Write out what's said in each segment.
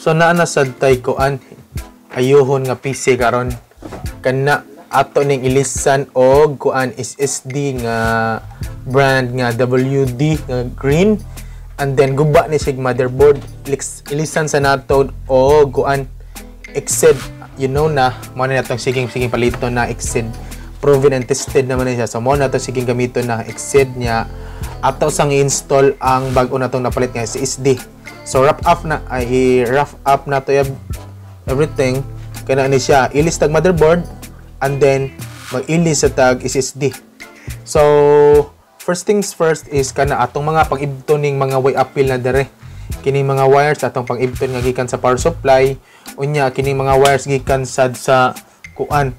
So naa na sad tay kuan ayuhon nga PC karon kana ato ning ilisan og kuan SSD nga brand nga WD nga green, and then guba ni sig motherboard. Ilisan sa nato og kuan Exceed, you know na mo na natong siging palito na Exceed, proven and tested naman siya. So mo na to siging gamiton na Exceed nya ato sang i-install ang bag-o natong napalit nga SSD. So wrap up na to everything kana ni siya ilis tag motherboard and then mag-ilis sa tag SSD. So first things first is kana atong mga pang-ibton ning mga way appeal na dire. Kini mga wires atong pang-ibton nga gikan sa power supply, unya kini mga wires gikan sad sa kuan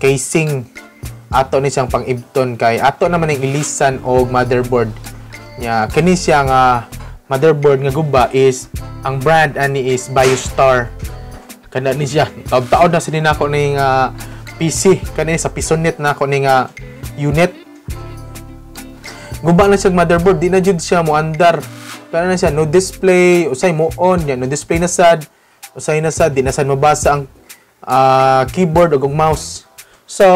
casing ato ni siyang pang-ibton kay ato naman ning ilisan og motherboard. Nya kini siya nga motherboard nga guba is ang brand ani is BioStar. Kana ni siya taud-taud na sini nako ning PC kani sa pisonet na ako ning unit. Guba na siya motherboard, di na jud siya mo andar. Kana na siya no display, usay mo on yan, no display na sad, usay na sad, di na sad mabasa ang keyboard ug mouse. So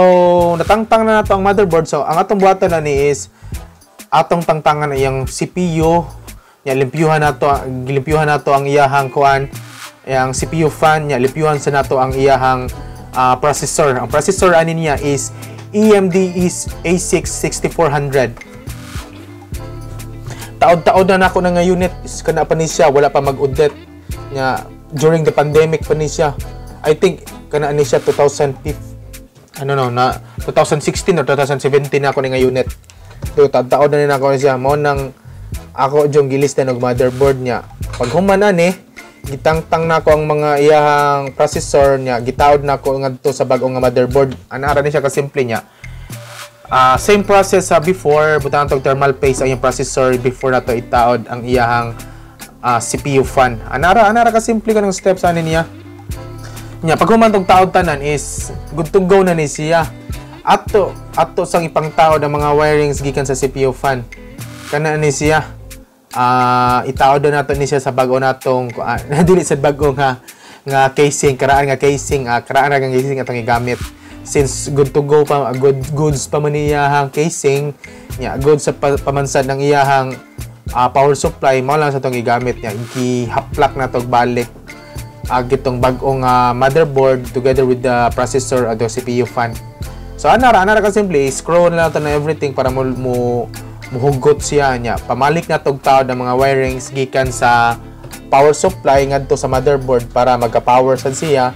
natangtang na nato ang motherboard. So ang atong buhatan na ni is atong tangtangan iyang CPU. Nya limpyuhan nato ang iyahang kuan, ang CPU fan nya limpyuhan sa nato ang iyahang processor. Ang processor ani niya is AMD is A6-6400. Taod-taod na nako na nga unit is kana pa ni siya, wala pa mag-update nya during the pandemic pa ni siya. I think kana ni siya 2016 or 2017 na ako nga unit. So taod-taod na ni nako ni siya mo nang ako jong gilis na og motherboard niya. Pag human ani gitangtang nako ang mga iyahang processor niya, gitaod nako ngadto sa bag-o nga motherboard. Anara ni siya ka simple niya. Same process sa before, butang tog thermal paste ang iyang processor before nato itaod ang iyahang CPU fan. Anara ka simple kanang steps ani niya. Nya pag human tog taod tanan is good to go na ni siya. Ato sang ipangtaod ang mga wirings gikan sa CPU fan. Kana ni siya. Itaod na nato ni siya sa bag-o natong dili sa bag-o nga casing, karaan nga casing atong igamit. Since good to go pa, goods pa man iyahang casing nya, good sa pamansad ng iyahang power supply, mao lang sa tong igamit nya. Gihaplak na to balik gitong bag-ong motherboard together with the processor o the CPU fan. So anara ka simple, scroll na nato na everything para muhugot siya nya. Pamalik na tog taod ang mga wirings gikan sa power supply ngadto sa motherboard para magka-power sad siya.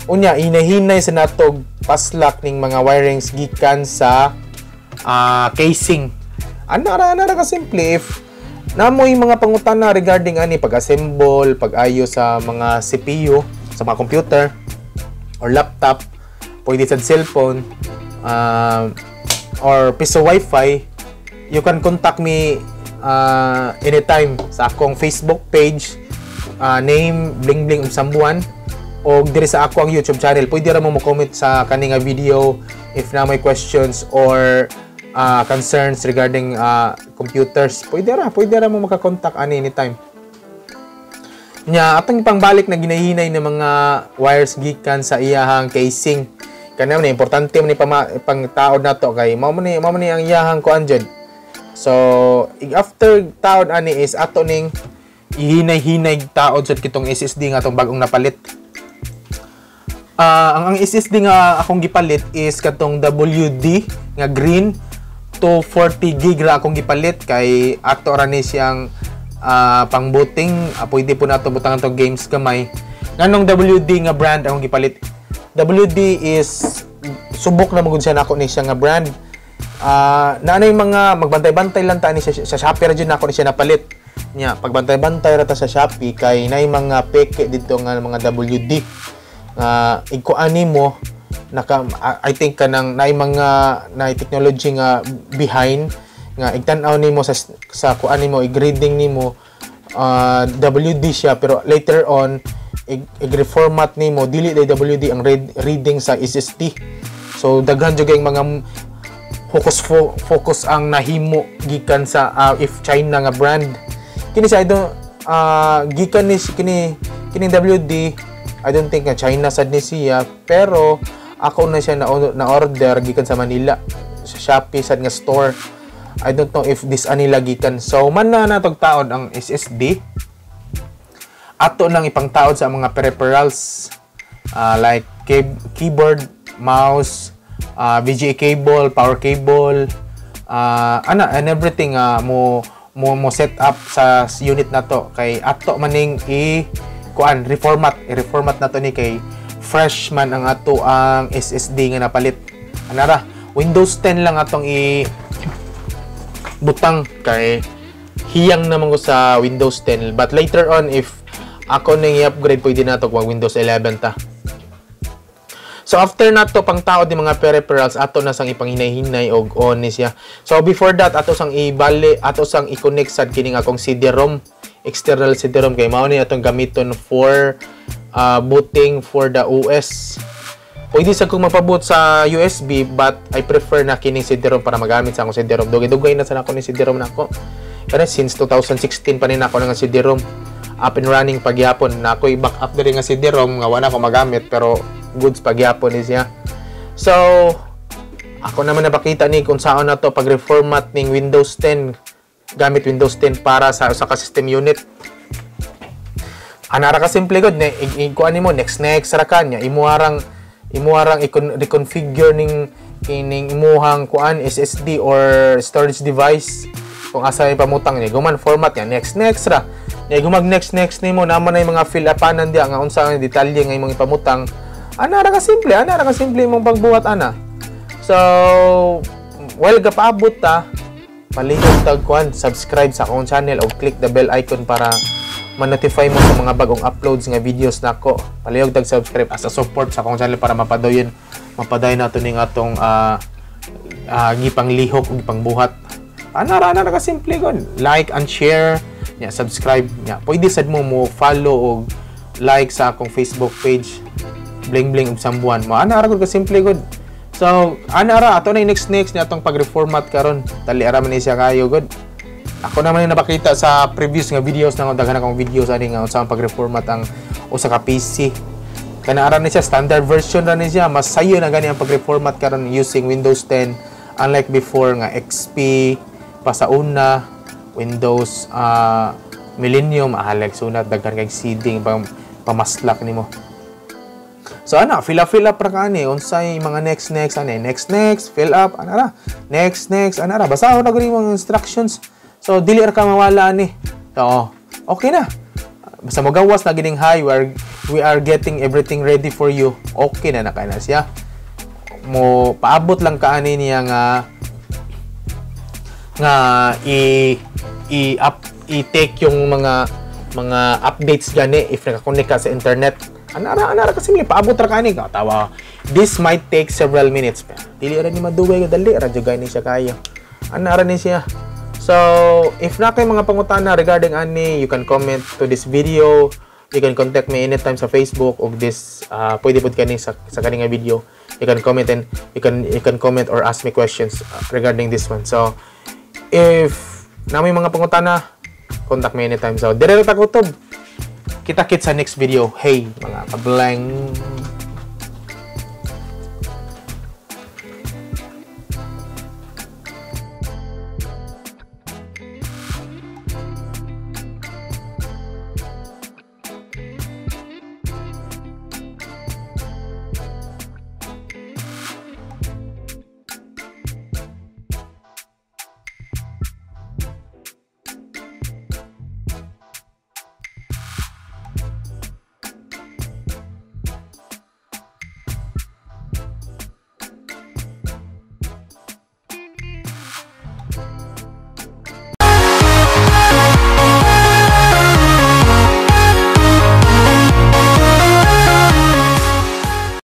Unya hinahinay sa natog paslak ning mga wirings gikan sa casing. Anara ka simple. If namoy mga pangutana regarding ani pag-assemble, pag-ayo sa mga CPU, sa mga computer or laptop, pwede sa cellphone or piso wifi, you can contact me anytime sa akong Facebook page, name Bling-Bling Sambuan, o diri sa ako ang YouTube channel. Pwede ra mo comment sa kaning video if na may questions or concerns regarding computers. Pwede ra mo maka-contact anytime. Nya atong ipangbalik na ginahinay ng mga wires gikan sa iyahang casing. Kana man importante man pangtaod nato kay mao man ang iyahang kuan jud. So after taod ani is ato ning ihinay-hinay taod jud kitong SSD nga atong bag-ong napalit. Ang SSD nga akong gipalit is katong WD nga green 240 GB ra akong gipalit kay ato ra ni siyang pang-booting. Pwede po nato butangan tong games gamay. Nganong WD nga brand akong gipalit. WD is subok na magud siya nako ni siya nga brand. Naanay mga magbantay-bantay lang ta ni sa Shopee ra jud nako ni siya napalit. Nya pagbantay-bantay ra ta sa Shopee kay nay mga peke dito nga mga WD. Ikuan nimo I think kanang nay mga technology nga behind nga igtan-aw nimo sa kuan nimo i-grading nimo WD siya, pero later on i-reformat nimo dili day WD ang reading sa SSD. So daghan jud kay mga focus ang nahimo gikan sa if China nga brand. Kini sa gikan ni kini WD, I don't think nga China sad ni siya, pero ako na siya na order gikan sa Manila sa Shopee sad nga store. I don't know if this anila gikan. So man na natog taod ang SSD. Ato nang ipangtaod sa mga peripherals like keyboard, mouse, VGA cable, power cable, and everything mo set up sa unit na to kay ato maning reformat na to ni kay fresh man ang ato ang SSD nga napalit. Anara, Windows 10 lang atong butang kay hiyang naman ko sa Windows 10, but later on if ako nang i-upgrade pwede na to kung Windows 11 ta. So after nato pang taod di mga peripherals ato na sang ipanghinay-hinay og on ni siya. So before that ato sang i-connect sad kining akong CD-ROM, external CD-ROM kay mao ni atong gamiton for booting for the OS. Pwede sa kung magpaboot sa USB, but I prefer na kining CD-ROM para magamit sa akong CD-ROM. Dugay na sa ako ni CD-ROM nako. Kaya since 2016 pa rin ako ng CD-ROM up and running pagyapon na ako i-backup diri nga CD-ROM nga wala ko magamit pero goods pagyapon ni siya. So ako naman napakita ni kung saan na to pag-reformat ning Windows 10 gamit Windows 10 para sa usa ka system unit. Anara ka simple gud ni kuan nimo next ra kanya imuharang reconfigure ning imuhang kuan SSD or storage device kung asa pamutang ni guman format ya next ra ni gumag next nimo naman na yung mga fill upanan dia nga unsa ang detalye nga imong ipamutang. Anara ka simple imong pagbuhat ana. So well gapaabot ta palihog tag kuan subscribe sa akong channel o click the bell icon para ma-notify mo sa mga bagong uploads nga videos nako. Palihog tag subscribe as a support sa akong channel para mapadayon nato ning atong gipang lihok ug gipang buhat. Ana ka simple gon. Like and share, nya subscribe nya. Pwede sad mo follow og like sa akong Facebook page Bling-Bling ug Sambuan. Ana ra gud ka simple gud. So ana ra ato na next ni atong pag-reformat karon. Dali ra man ni siya kayo gud. Ako naman yung napakita sa previous nga videos na daghan akong videos ani nga unsa ang pag-reformat ang usa ka PC. Kana ara ni siya standard version ra ni siya, mas sayo na gani ang pag-reformat karon using Windows 10 unlike before nga XP pa sa una Windows Millennium ahalag sunat daghan kay seeding pamaslak nimo. So ana fill up ra kani unsay mga next fill up ana ra next ana ra basahon na gani mga instructions. So dili ra ka mawala ni. So okay na. Basta mo gawas na gining hi, we are getting everything ready for you. Okay na kana siya. Mo paabot lang ka ani niya nga i-take yung mga updates gani if naka-connect ka sa internet. Ana kasi simple paabot ra kani ka tawa. This might take several minutes. Dili ra ni maduway dali ra jud gani siya kayo. Ana ra ni siya. So, if na kayo mga pangutana regarding ani, you can comment to this video. You can contact me anytime sa Facebook o this pwede pud kani sa kaning video. You can comment and you can comment or ask me questions regarding this one. So, if na may mga pangutana, contact me anytime. So, dire ta kutob. Kita-kits sa next video. Hey, mga kablang.